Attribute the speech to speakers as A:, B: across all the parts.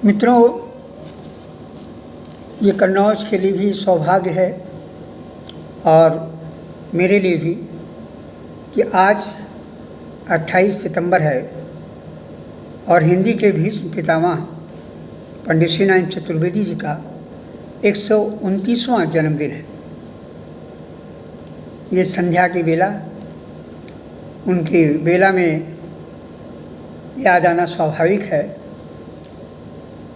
A: मित्रों, ये कन्नौज के लिए भी सौभाग्य है और मेरे लिए भी कि आज 28 सितंबर है और हिंदी के भीष्म पितामह पंडित श्री नारायण चतुर्वेदी जी का 129वां जन्मदिन है। ये संध्या की बेला, उनकी बेला में याद आना स्वाभाविक है।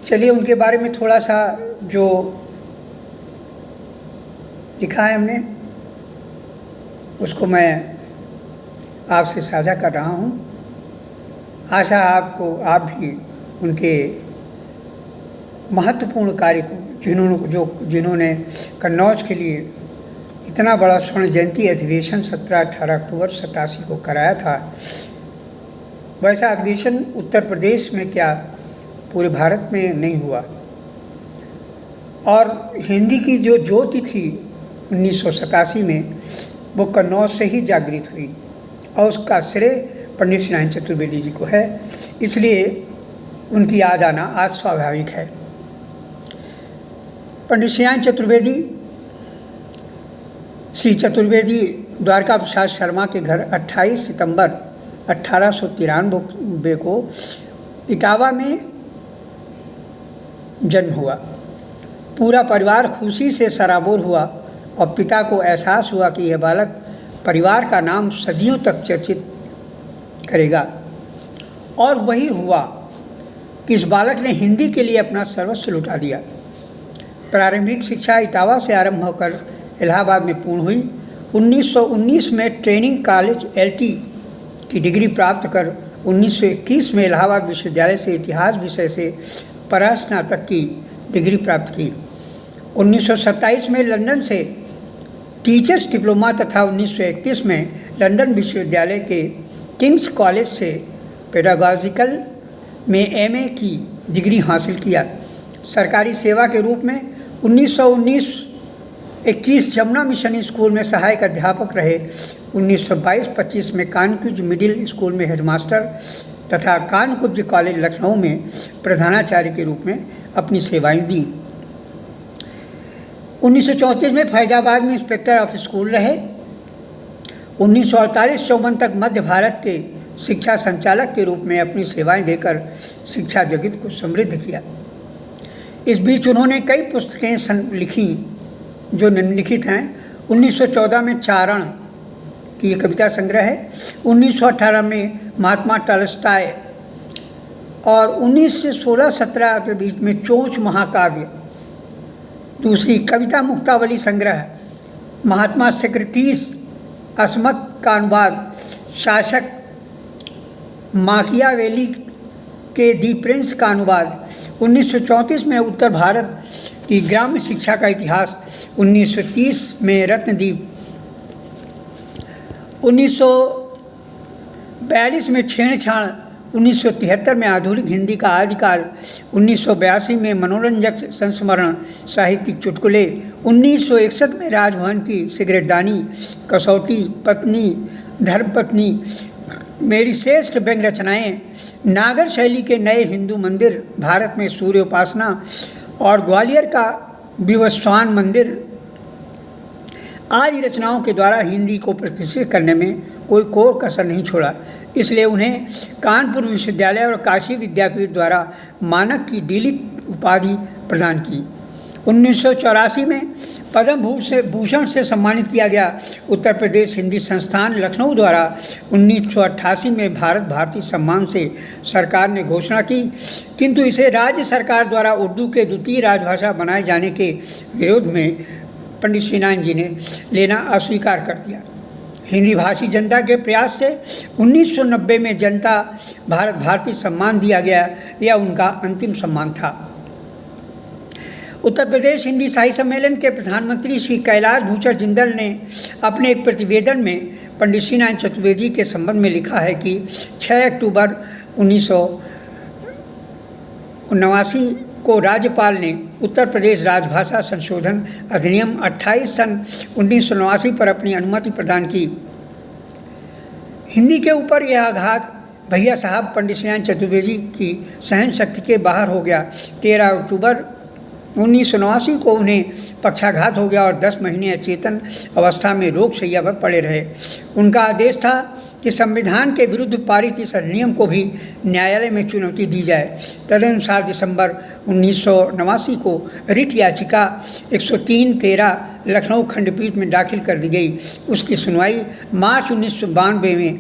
A: चलिए उनके बारे में थोड़ा सा जो लिखा है हमने उसको मैं आपसे साझा कर रहा हूँ। आशा आप भी उनके महत्वपूर्ण कार्य को जिन्होंने कन्नौज के लिए इतना बड़ा स्वर्ण जयंती अधिवेशन 17-18 अक्टूबर 87 को कराया था, वैसा अधिवेशन उत्तर प्रदेश में क्या पूरे भारत में नहीं हुआ। और हिंदी की जो ज्योति थी 1987 में वो कन्नौज से ही जागृत हुई और उसका श्रेय पंडित श्री नारायण चतुर्वेदी जी को है। इसलिए उनकी याद आना आज स्वाभाविक है। पंडित श्री नारायण चतुर्वेदी श्री चतुर्वेदी द्वारका प्रसाद शर्मा के घर 28 सितंबर 1893 को इटावा में जन्म हुआ। पूरा परिवार खुशी से सराबोर हुआ और पिता को एहसास हुआ कि यह बालक परिवार का नाम सदियों तक चर्चित करेगा। और वही हुआ कि इस बालक ने हिंदी के लिए अपना सर्वस्व लुटा दिया। प्रारंभिक शिक्षा इटावा से आरंभ होकर इलाहाबाद में पूर्ण हुई। 1919 में ट्रेनिंग कॉलेज LT की डिग्री प्राप्त कर 1921 में इलाहाबाद विश्वविद्यालय से इतिहास विषय से परास्नातक की डिग्री प्राप्त की। 1927 में लंदन से टीचर्स डिप्लोमा तथा 1931 में लंदन विश्वविद्यालय के किंग्स कॉलेज से पेडागॉजिकल में MA की डिग्री हासिल किया। सरकारी सेवा के रूप में 1919-21 जमुना मिशन स्कूल में सहायक अध्यापक रहे। 1922-25 में कानकुब्ज मिडिल स्कूल में हेडमास्टर तथा कानकुब्ज कॉलेज लखनऊ में प्रधानाचार्य के रूप में अपनी सेवाएं दी। 1934 में फैजाबाद में इंस्पेक्टर ऑफ स्कूल रहे। 1948-54 तक मध्य भारत के शिक्षा संचालक के रूप में अपनी सेवाएं देकर शिक्षा जगत को समृद्ध किया। इस बीच उन्होंने कई पुस्तकें लिखी जो निम्नलिखित हैं। 1914 में चारण की ये कविता संग्रह है। 1918 में महात्मा टॉल्स्टॉय और 19 से 16-17 के बीच में चोंच महाकाव्य। दूसरी कविता मुक्तावली संग्रह, महात्मा सेक्रेटिस असमत का अनुवाद, शासक माकियावेली के दी प्रिंस का अनुवाद। 1934 में उत्तर भारत की ग्राम्य शिक्षा का इतिहास। 1930 में रत्नदीप। 1942 में छेड़छाड़। 1973 में आधुनिक हिंदी का आदिकाल। 1982 में मनोरंजक संस्मरण साहित्यिक चुटकुले। 1961 में राजभवन की सिगरेटदानी, कसौटी, पत्नी, धर्मपत्नी, मेरी श्रेष्ठ व्यंग्य रचनाएँ, नागर शैली के नए हिंदू मंदिर, भारत में सूर्य उपासना और ग्वालियर का विवस्वान मंदिर आदि रचनाओं के द्वारा हिंदी को प्रतिष्ठित करने में कोई कोर कसर नहीं छोड़ा। इसलिए उन्हें कानपुर विश्वविद्यालय और काशी विद्यापीठ द्वारा मानक की डीलिट उपाधि प्रदान की। 1984 में पद्म भूषण से सम्मानित किया गया। उत्तर प्रदेश हिंदी संस्थान लखनऊ द्वारा 1988 में भारत भारती सम्मान से सरकार ने घोषणा की, किंतु इसे राज्य सरकार द्वारा उर्दू के द्वितीय राजभाषा बनाए जाने के विरोध में पंडित श्री नारायण जी ने लेना अस्वीकार कर दिया। हिंदी भाषी जनता के प्रयास से 1990 में जनता भारत भारती सम्मान दिया गया। यह उनका अंतिम सम्मान था। उत्तर प्रदेश हिंदी साहित्य सम्मेलन के प्रधानमंत्री श्री कैलाश भूषण जिंदल ने अपने एक प्रतिवेदन में पंडित श्री नारायण चतुर्वेदी के संबंध में लिखा है कि 6 अक्टूबर 1979 को राज्यपाल ने उत्तर प्रदेश राजभाषा संशोधन अधिनियम 28 सन 1989 पर अपनी अनुमति प्रदान की। हिंदी के ऊपर यह आघात भैया साहब पंडित श्रीनारायण चतुर्वेदी की सहन शक्ति के बाहर हो गया। 13 अक्टूबर 1989 को उन्हें पक्षाघात हो गया और 10 महीने अचेतन अवस्था में रोग शैय्या पर पड़े रहे। उनका आदेश था कि संविधान के विरुद्ध पारित इस अधिनियम को भी न्यायालय में चुनौती दी जाए। तदनुसार दिसंबर 1989 को रिट याचिका 103-13 लखनऊ खंडपीठ में दाखिल कर दी गई। उसकी सुनवाई मार्च 1992 में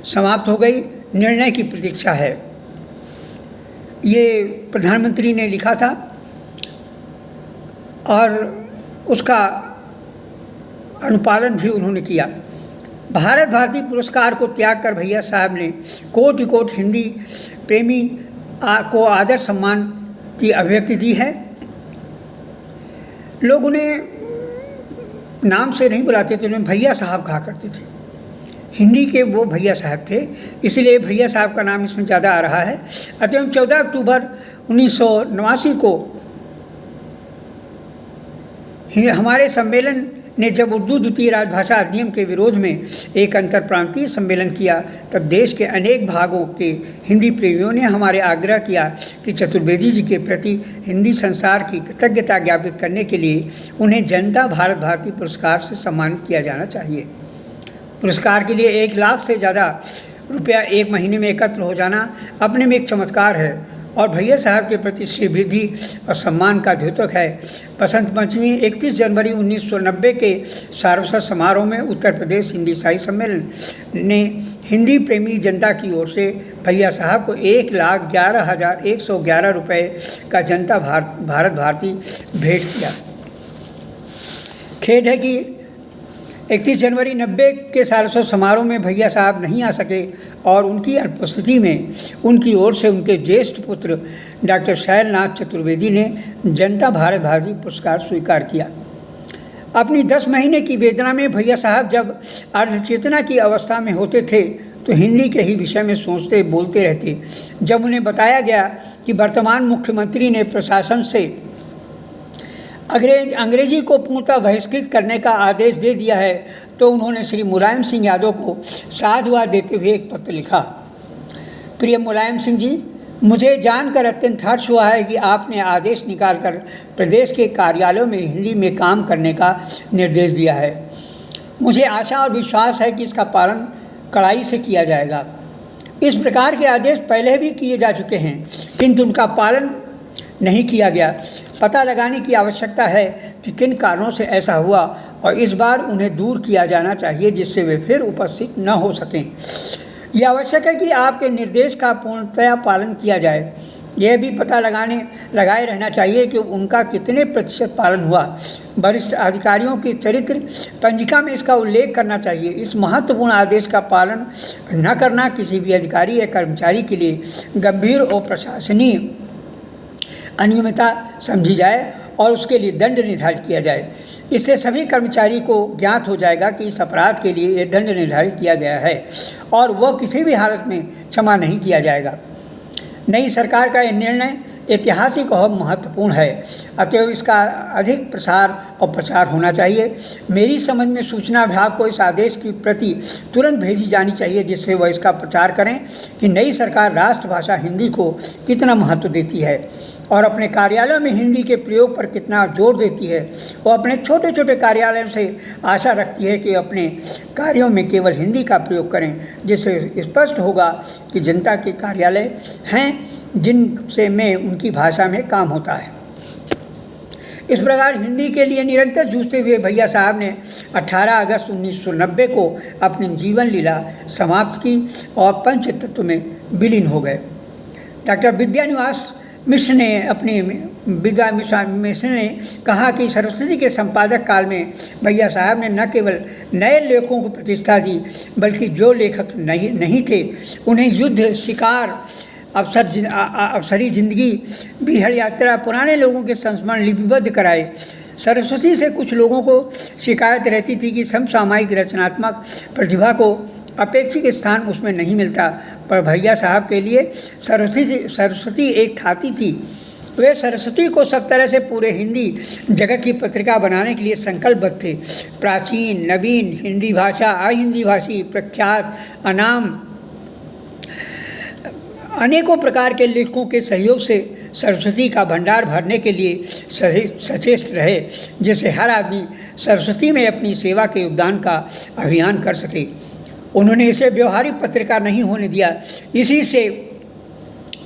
A: समाप्त हो गई। निर्णय की प्रतीक्षा है। ये प्रधानमंत्री ने लिखा था और उसका अनुपालन भी उन्होंने किया। भारत भारती पुरस्कार को त्याग कर भैया साहब ने कोटि कोटि हिंदी प्रेमी को आदर सम्मान की अभिव्यक्ति दी है। लोग उन्हें नाम से नहीं बुलाते थे, उन्हें भैया साहब कहा करते थे। हिंदी के वो भैया साहब थे, इसलिए भैया साहब का नाम इसमें ज़्यादा आ रहा है। अतः 14 अक्टूबर 1989 को हमारे सम्मेलन ने जब उर्दू द्वितीय राजभाषा अधिनियम के विरोध में एक अंतरप्रांतीय सम्मेलन किया, तब देश के अनेक भागों के हिंदी प्रेमियों ने हमारे आग्रह किया कि चतुर्वेदी जी के प्रति हिंदी संसार की कृतज्ञता ज्ञापित करने के लिए उन्हें जनता भारत भारती पुरस्कार से सम्मानित किया जाना चाहिए। पुरस्कार के लिए 1 लाख से ज़्यादा रुपया एक महीने में एकत्र हो जाना अपने में एक चमत्कार है और भैया साहब के प्रति श्रीवृद्धि और सम्मान का द्योतक है। बसंत पंचमी 31 जनवरी 1990 के सारस्वत समारोह में उत्तर प्रदेश हिंदी साहित्य सम्मेलन ने हिंदी प्रेमी जनता की ओर से भैया साहब को 1,11,111 रुपये का जनता भारत भारती भेंट किया। खेद है कि 31 जनवरी 90 के सारस्वत समारोह में भैया साहब नहीं आ सके और उनकी अनुपस्थिति में उनकी ओर से उनके ज्येष्ठ पुत्र डॉक्टर शैलनाथ चतुर्वेदी ने जनता भारत भारती पुरस्कार स्वीकार किया। अपनी 10 महीने की वेदना में भैया साहब जब अर्धचेतना की अवस्था में होते थे तो हिंदी के ही विषय में सोचते बोलते रहते। जब उन्हें बताया गया कि वर्तमान मुख्यमंत्री ने प्रशासन से अंग्रेजी को पूर्णतः बहिष्कृत करने का आदेश दे दिया है, तो उन्होंने श्री मुलायम सिंह यादव को साधुवाद देते हुए एक पत्र लिखा। प्रिय मुलायम सिंह जी, मुझे जानकर अत्यंत हर्ष हुआ है कि आपने आदेश निकालकर प्रदेश के कार्यालयों में हिंदी में काम करने का निर्देश दिया है। मुझे आशा और विश्वास है कि इसका पालन कड़ाई से किया जाएगा। इस प्रकार के आदेश पहले भी किए जा चुके हैं, किंतु उनका पालन नहीं किया गया। पता लगाने की आवश्यकता है कि किन कारणों से ऐसा हुआ और इस बार उन्हें दूर किया जाना चाहिए जिससे वे फिर उपस्थित न हो सकें। यह आवश्यक है कि आपके निर्देश का पूर्णतया पालन किया जाए। यह भी पता लगाए रहना चाहिए कि उनका कितने प्रतिशत पालन हुआ। वरिष्ठ अधिकारियों की चरित्र पंजिका में इसका उल्लेख करना चाहिए। इस महत्वपूर्ण आदेश का पालन न करना किसी भी अधिकारी या कर्मचारी के लिए गंभीर और प्रशासनीय अनियमितता समझी जाए और उसके लिए दंड निर्धारित किया जाए। इससे सभी कर्मचारी को ज्ञात हो जाएगा कि इस अपराध के लिए यह दंड निर्धारित किया गया है और वह किसी भी हालत में क्षमा नहीं किया जाएगा। नई सरकार का यह निर्णय ऐतिहासिक और महत्वपूर्ण है, अतएव इसका अधिक प्रसार और प्रचार होना चाहिए। मेरी समझ में सूचना विभाग को इस आदेश की प्रति तुरंत भेजी जानी चाहिए जिससे वह इसका प्रचार करें कि नई सरकार राष्ट्रभाषा हिंदी को कितना महत्व देती है और अपने कार्यालयों में हिंदी के प्रयोग पर कितना जोर देती है। वो अपने छोटे छोटे कार्यालयों से आशा रखती है कि अपने कार्यों में केवल हिंदी का प्रयोग करें, जिससे स्पष्ट होगा कि जनता के कार्यालय हैं जिनसे में उनकी भाषा में काम होता है। इस प्रकार हिंदी के लिए निरंतर जूझते हुए भैया साहब ने 18 अगस्त 1990 को अपनी जीवन लीला समाप्त की और पंचतत्व में विलीन हो गए। डॉक्टर विद्यानिवास मिश्र ने अपनी मिश्र ने कहा कि सरस्वती के संपादक काल में भैया साहब ने न केवल नए लेखकों को प्रतिष्ठा दी, बल्कि जो लेखक नहीं थे उन्हें युद्ध, शिकार, अवसरी जिंदगी, बिहड़ यात्रा, पुराने लोगों के संस्मरण लिपिबद्ध कराए। सरस्वती से कुछ लोगों को शिकायत रहती थी कि समसामयिक रचनात्मक प्रतिभा को अपेक्षित स्थान उसमें नहीं मिलता, पर भैया साहब के लिए सरस्वती एक ख्याति थी। वे सरस्वती को सब तरह से पूरे हिंदी जगत की पत्रिका बनाने के लिए संकल्पबद्ध थे। प्राचीन, नवीन, हिंदी भाषा, अहिंदी भाषी, प्रख्यात, अनाम अनेकों प्रकार के लेखकों के सहयोग से सरस्वती का भंडार भरने के लिए सचेत रहे, जिससे हर आदमी सरस्वती में अपनी सेवा के योगदान का अभियान कर सके। उन्होंने इसे व्यवहारिक पत्रिका नहीं होने दिया। इसी से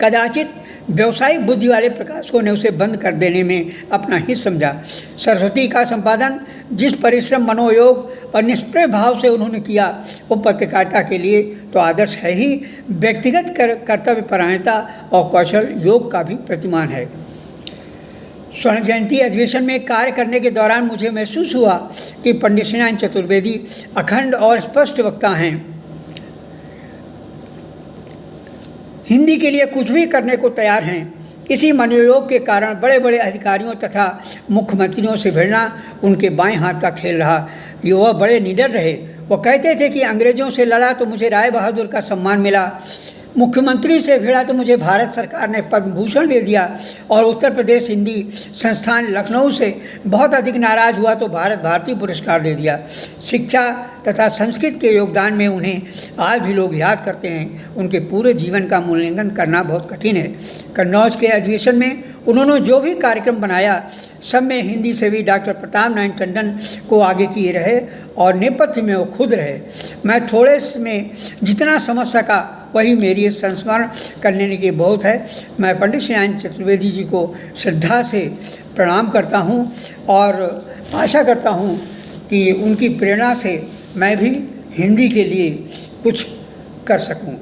A: कदाचित व्यवसायिक बुद्धि वाले प्रकाशकों ने उसे बंद कर देने में अपना हित समझा। सरस्वती का संपादन जिस परिश्रम, मनोयोग और निष्प्रय भाव से उन्होंने किया, वो पत्रकारिता के लिए तो आदर्श है ही, व्यक्तिगत कर्तव्य परायणता और कौशल योग का भी प्रतिमान है। स्वर्ण जयंती अधिवेशन में कार्य करने के दौरान मुझे महसूस हुआ कि पंडित श्रीनारायण चतुर्वेदी अखंड और स्पष्ट वक्ता हैं। हिंदी के लिए कुछ भी करने को तैयार हैं। इसी मनोयोग के कारण बड़े बड़े अधिकारियों तथा मुख्यमंत्रियों से भिड़ना उनके बाएं हाथ का खेल रहा। ये वह बड़े निडर रहे। वो कहते थे कि अंग्रेज़ों से लड़ा तो मुझे राय बहादुर का सम्मान मिला, मुख्यमंत्री से भिड़ा तो मुझे भारत सरकार ने पद्म भूषण दे दिया, और उत्तर प्रदेश हिंदी संस्थान लखनऊ से बहुत अधिक नाराज़ हुआ तो भारत भारती पुरस्कार दे दिया। शिक्षा तथा संस्कृत के योगदान में उन्हें आज भी लोग याद करते हैं। उनके पूरे जीवन का मूल्यांकन करना बहुत कठिन है। कन्नौज के अधिवेशन में उन्होंने जो भी कार्यक्रम बनाया, सब में हिंदी से भी डॉक्टर प्रताप नारायण टंडन को आगे किए रहे और नेपथ्य में वो खुद रहे। मैं थोड़े में जितना समझ सका वही मेरी संस्मरण करने के बहुत है। मैं पंडित श्रीनारायण चतुर्वेदी जी को श्रद्धा से प्रणाम करता हूँ और आशा करता हूँ कि उनकी प्रेरणा से मैं भी हिंदी के लिए कुछ कर सकूँ।